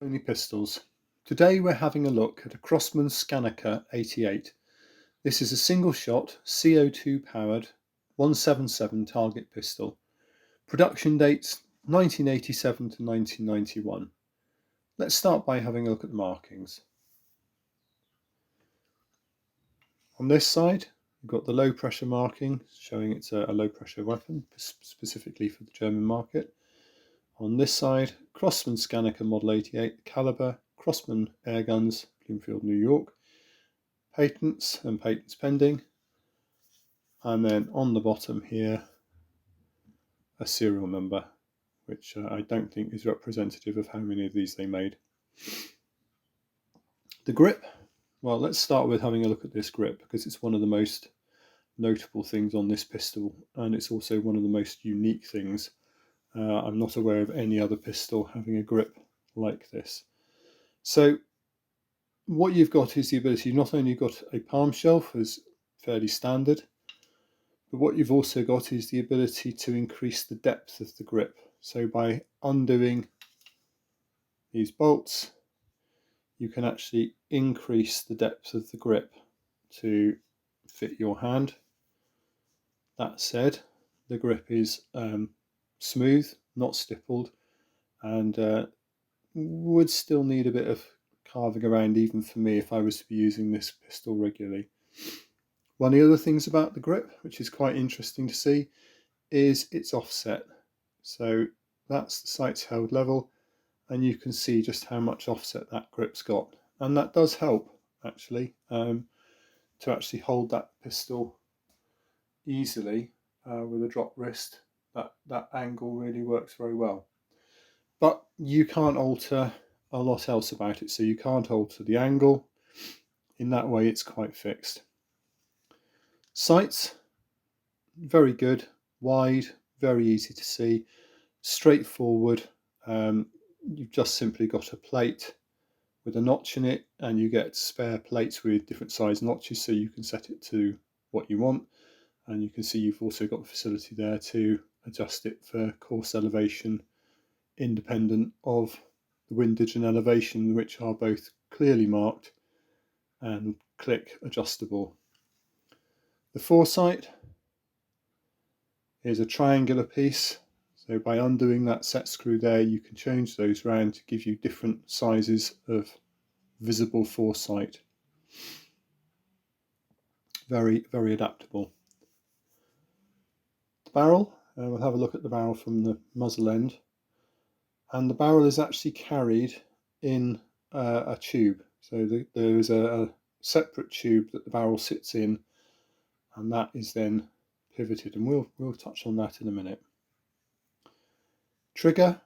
Only pistols. Today we're having a look at a Crosman Skanaker 88. This is a single shot CO2 powered 177 target pistol. Production dates 1987 to 1991. Let's start by having a look at the markings. On this side you've got the low pressure marking showing it's a low pressure weapon specifically for the German market. On this side, Crosman Skanaker Model 88 caliber, Crosman airguns, Bloomfield, New York, patents and patents pending, and then on the bottom here a serial number, which I don't think is representative of how many of these they made. The grip, well, let's start with having a look at this grip because it's one of the most notable things on this pistol, and it's also one of the most unique things. I'm not aware of any other pistol having a grip like this. So what you've got is the ability, not only got a palm shelf as fairly standard, but what you've also got is the ability to increase the depth of the grip. So by undoing these bolts, you can actually increase the depth of the grip to fit your hand. That said, the grip is smooth, not stippled, and would still need a bit of carving around even for me if I was to be using this pistol regularly. One of the other things about the grip, which is quite interesting to see, is its offset. So that's the sights held level, and you can see just how much offset that grip's got, and that does help actually to actually hold that pistol easily with a drop wrist. That angle really works very well, but you can't alter a lot else about it. So you can't alter the angle. In that way it's quite fixed. Sights, very good, wide, very easy to see, straightforward. You've just simply got a plate with a notch in it, and you get spare plates with different size notches so you can set it to what you want. And you can see you've also got the facility there to adjust it for course elevation independent of the windage and elevation, which are both clearly marked and click adjustable. The foresight is a triangular piece, so by undoing that set screw there you can change those round to give you different sizes of visible foresight. Very, very adaptable. The barrel, we'll have a look at the barrel from the muzzle end, and the barrel is actually carried in a tube. So there is a separate tube that the barrel sits in, and that is then pivoted, and we'll touch on that in a minute. Trigger,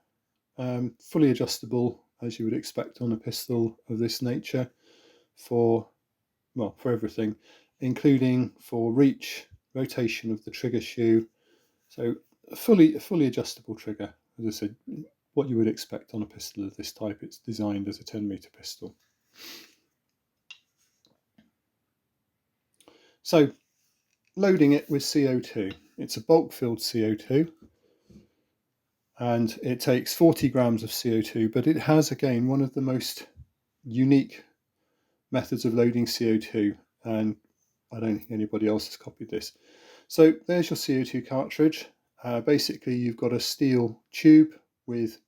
fully adjustable as you would expect on a pistol of this nature for everything, including for reach, rotation of the trigger shoe. So a fully adjustable trigger, as I said, what you would expect on a pistol of this type. It's designed as a 10-meter pistol. So loading it with CO2. It's a bulk filled CO2, and it takes 40 grams of CO2, but it has, again, one of the most unique methods of loading CO2, and I don't think anybody else has copied this. So there's your CO2 cartridge. Basically you've got a steel tube with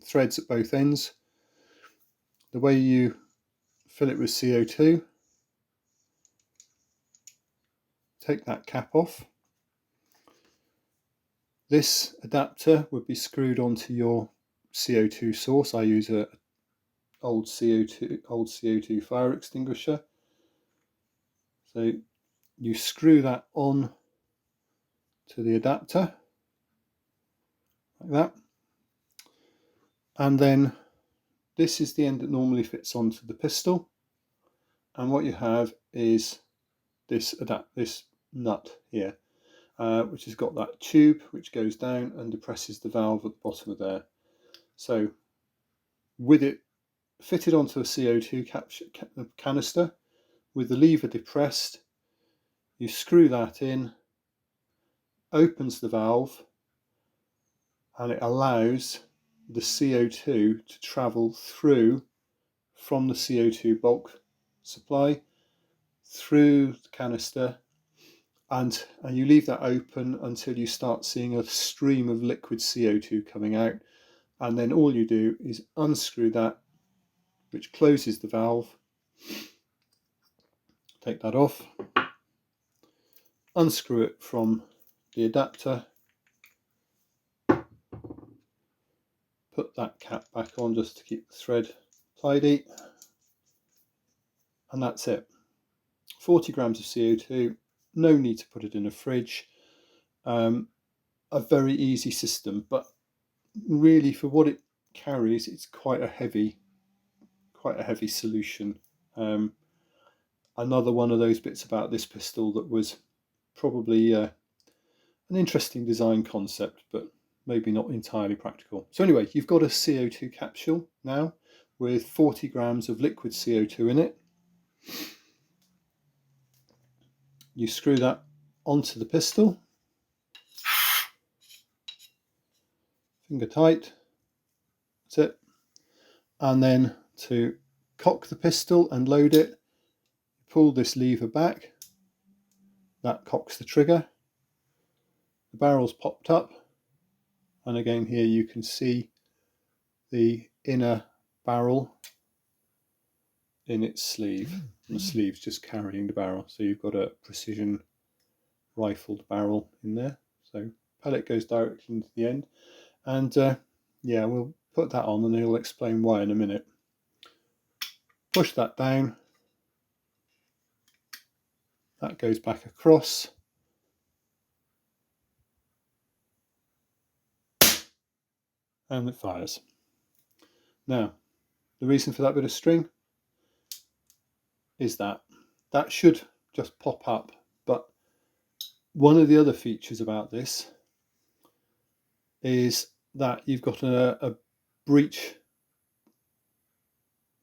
threads at both ends. The way you fill it with CO2, take that cap off. This adapter would be screwed onto your CO2 source. I use a old CO2 fire extinguisher. So you screw that on to the adapter like that, and then this is the end that normally fits onto the pistol, and what you have is this nut here, which has got that tube which goes down and depresses the valve at the bottom of there. So with it fitted onto a CO2 canister with the lever depressed, you screw that in, opens the valve, and it allows the CO2 to travel through from the CO2 bulk supply through the canister, and you leave that open until you start seeing a stream of liquid CO2 coming out, and then all you do is unscrew that, which closes the valve. Take that off, unscrew it from the adapter, put that cap back on just to keep the thread tidy, and that's it. 40 grams of CO2, no need to put it in a fridge. A very easy system, but really for what it carries, it's quite a heavy solution. Another one of those bits about this pistol that was probably an interesting design concept, but maybe not entirely practical. So anyway, you've got a CO2 capsule now with 40 grams of liquid CO2 in it. You screw that onto the pistol, finger tight, that's it. And then to cock the pistol and load it, pull this lever back, that cocks the trigger, the barrel's popped up, and again here you can see the inner barrel in its sleeve, and the sleeve's just carrying the barrel, so you've got a precision rifled barrel in there. So pellet goes directly into the end, and yeah, we'll put that on and he'll explain why in a minute. Push that down, that goes back across, and it fires. Now, the reason for that bit of string is that should just pop up, but one of the other features about this is that you've got a breech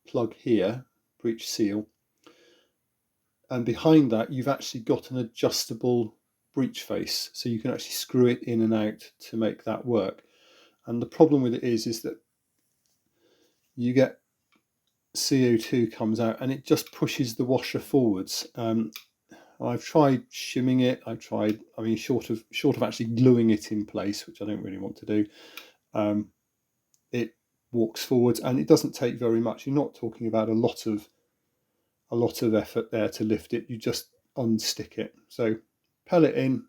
plug here, breech seal, and behind that you've actually got an adjustable breech face, so you can actually screw it in and out to make that work. And the problem with it is that you get CO2 comes out and it just pushes the washer forwards. I've tried shimming it. I mean, short of actually gluing it in place, which I don't really want to do. It walks forwards, and it doesn't take very much. You're not talking about a lot of effort there to lift it. You just unstick it. So pellet in.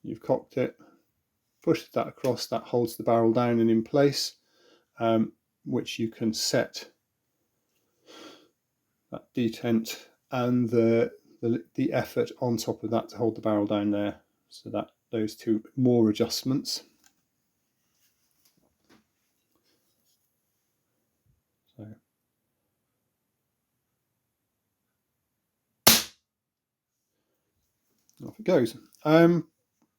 You've cocked it. Push that across. That holds the barrel down and in place, which you can set that detent and the effort on top of that to hold the barrel down there. So that those two more adjustments. So off it goes.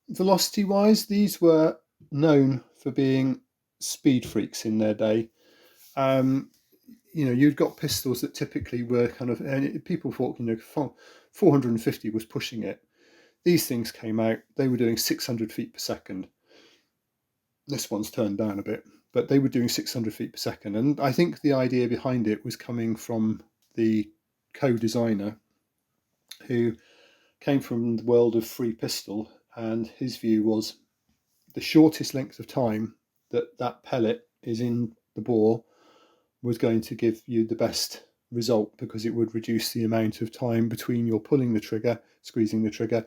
Velocity wise, these were known for being speed freaks in their day. You know, you'd got pistols that typically were kind of, and people thought, you know, 450 was pushing it. These things came out, they were doing 600 feet per second. This one's turned down a bit, but they were doing 600 feet per second. And I think the idea behind it was coming from the co-designer who came from the world of free pistol, and his view was the shortest length of time that pellet is in the bore was going to give you the best result, because it would reduce the amount of time between your pulling the trigger, squeezing the trigger,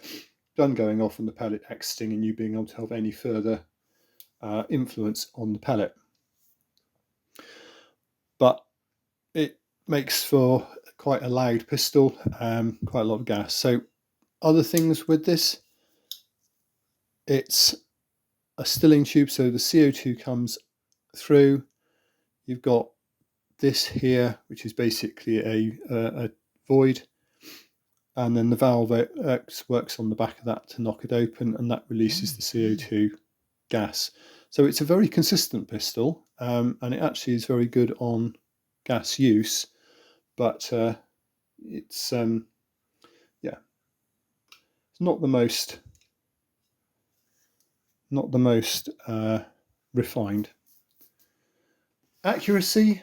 gun going off and the pellet exiting, and you being able to have any further influence on the pellet. But it makes for quite a loud pistol, quite a lot of gas. So other things with this, it's a stilling tube, so the CO2 comes through. You've got this here, which is basically a void, and then the valve works on the back of that to knock it open, and that releases the CO2 gas. So it's a very consistent pistol, and it actually is very good on gas use, but it's yeah, it's not the most refined. Accuracy,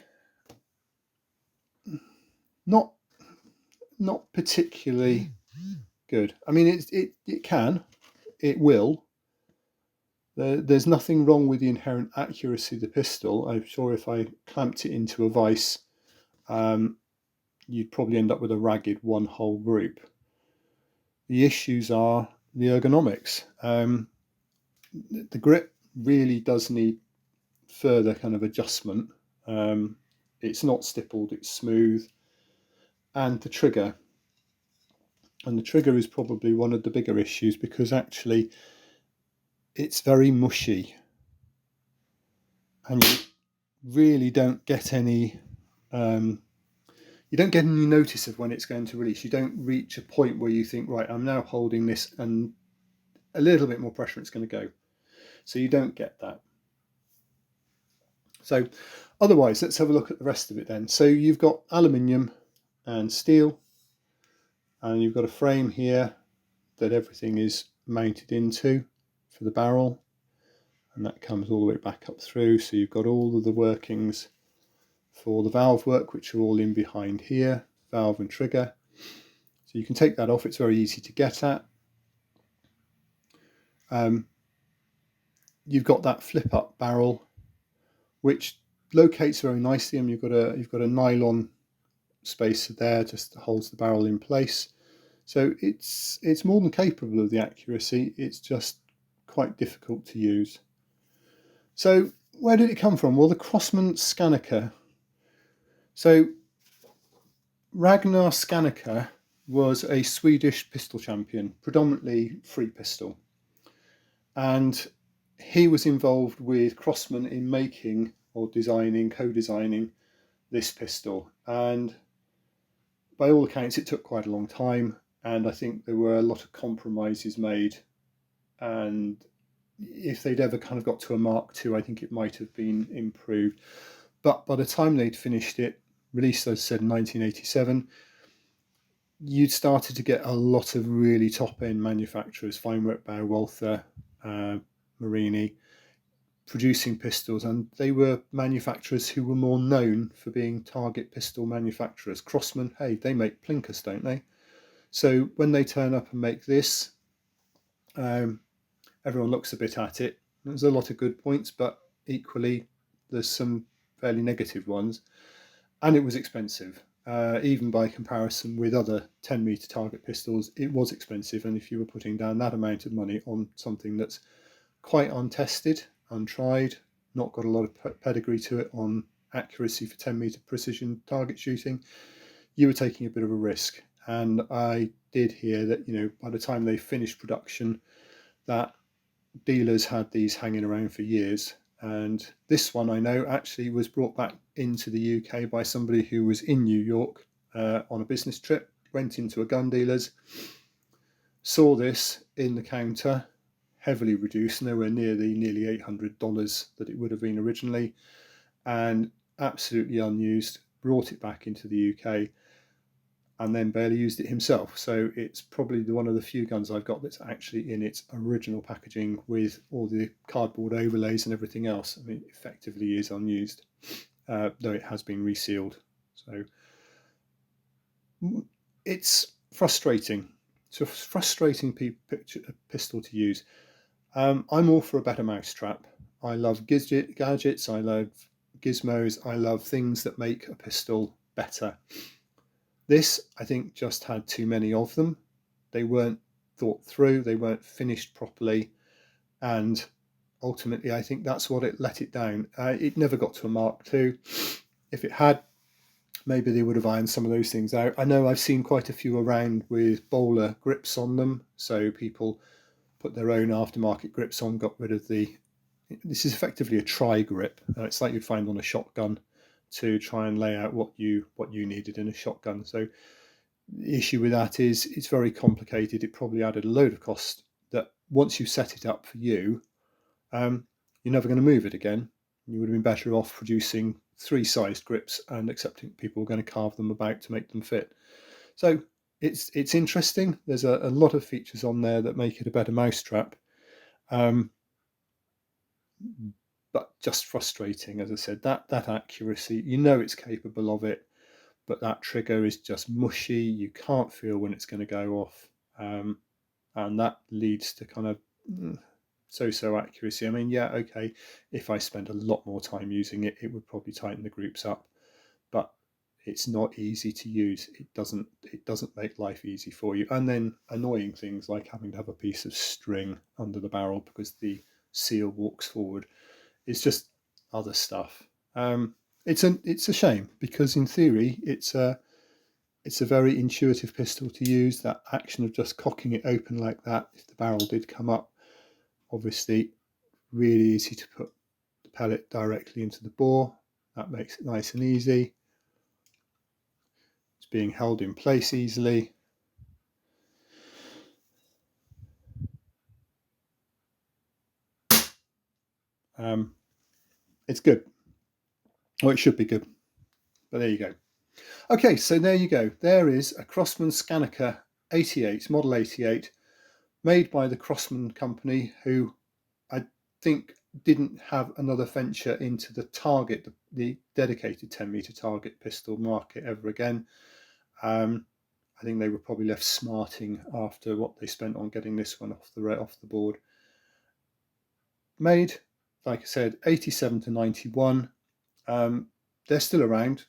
not particularly good. I mean, it can, it will. There's nothing wrong with the inherent accuracy of the pistol. I'm sure if I clamped it into a vise, you'd probably end up with a ragged one-hole group. The issues are the ergonomics. The grip really does need further kind of adjustment. It's not stippled, it's smooth. And the trigger. And the trigger is probably one of the bigger issues, because actually it's very mushy. And you really don't get any notice of when it's going to release. You don't reach a point where you think, right, I'm now holding this and a little bit more pressure, it's going to go. So you don't get that. So otherwise, let's have a look at the rest of it then. So you've got aluminium and steel, and you've got a frame here that everything is mounted into for the barrel, and that comes all the way back up through. So you've got all of the workings for the valve work, which are all in behind here, valve and trigger. So you can take that off, it's very easy to get at. You've got that flip up barrel, which locates very nicely, and you've got a nylon spacer there, just holds the barrel in place. So it's more than capable of the accuracy, it's just quite difficult to use. So where did it come from? Well, the Crosman Skanaker. So Ragna Skanaker was a Swedish pistol champion, predominantly free pistol. And he was involved with Crosman in making or co-designing this pistol. And by all accounts, it took quite a long time. And I think there were a lot of compromises made. And if they'd ever kind of got to a Mark II, I think it might have been improved. But by the time they'd finished it, released, as I said, in 1987, you'd started to get a lot of really top-end manufacturers, Steyr, Walther, Marini, producing pistols, and they were manufacturers who were more known for being target pistol manufacturers. Crosman, hey, they make plinkers, don't they? So when they turn up and make this, everyone looks a bit at it. There's a lot of good points, but equally there's some fairly negative ones. And it was expensive. Even by comparison with other 10-meter target pistols, it was expensive. And if you were putting down that amount of money on something that's quite untested, untried, not got a lot of pedigree to it on accuracy for 10-meter precision target shooting, you were taking a bit of a risk. And I did hear that, by the time they finished production, that dealers had these hanging around for years. And this one, I know, actually was brought back into the UK by somebody who was in New York on a business trip, went into a gun dealer's, saw this in the counter, heavily reduced, nowhere near the nearly $800 that it would have been originally, and absolutely unused, brought it back into the UK, and then barely used it himself. So it's probably one of the few guns I've got that's actually in its original packaging with all the cardboard overlays and everything else. I mean, it effectively is unused, though it has been resealed. So it's frustrating. It's a frustrating pistol to use. I'm all for a better mousetrap. I love gadgets, I love gizmos, I love things that make a pistol better. This, I think, just had too many of them. They weren't thought through, they weren't finished properly, and ultimately I think that's what let it down. It never got to a Mark II. If it had, maybe they would have ironed some of those things out. I know I've seen quite a few around with bowler grips on them, so people put their own aftermarket grips on, got rid of this is effectively a tri-grip. It's like you'd find on a shotgun, to try and lay out what you needed in a shotgun. So the issue with that is it's very complicated. It probably added a load of cost that once you set it up for you, you're never going to move it again. You would have been better off producing 3-sized grips and accepting people are going to carve them about to make them fit. So it's interesting. There's a lot of features on there that make it a better mousetrap. But but just frustrating, as I said. That accuracy, you know it's capable of it, but that trigger is just mushy. You can't feel when it's going to go off, and that leads to kind of so-so accuracy. I mean, yeah, okay, if I spend a lot more time using it, it would probably tighten the groups up, but it's not easy to use. It doesn't make life easy for you. And then annoying things like having to have a piece of string under the barrel because the seal walks forward. It's just other stuff. It's a shame, because in theory it's a very intuitive pistol to use. That action of just cocking it open like that, if the barrel did come up, obviously really easy to put the pellet directly into the bore. That makes it nice and easy. It's being held in place easily. It's good. Well, it should be good, but there you go. Okay, so there you go. There is a Crosman Skanaker 88, Model 88, made by the Crosman company, who I think didn't have another venture into the target, the dedicated 10-meter target pistol market ever again. I think they were probably left smarting after what they spent on getting this one off the board. Made, like I said, 87 to 91. They're still around.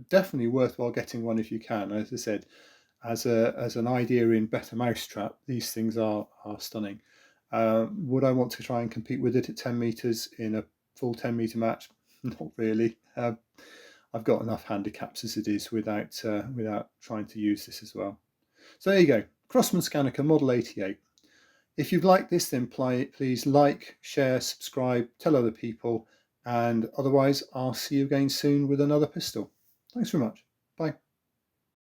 Definitely worthwhile getting one if you can. As I said, as an idea in better mousetrap, these things are stunning. Would I want to try and compete with it at 10 meters in a full 10-meter match? Not really. I've got enough handicaps as it is without trying to use this as well. So there you go, Crosman Skanaker Model 88. If you've liked this, then please like, share, subscribe, tell other people, and otherwise I'll see you again soon with another pistol. Thanks very much. Bye.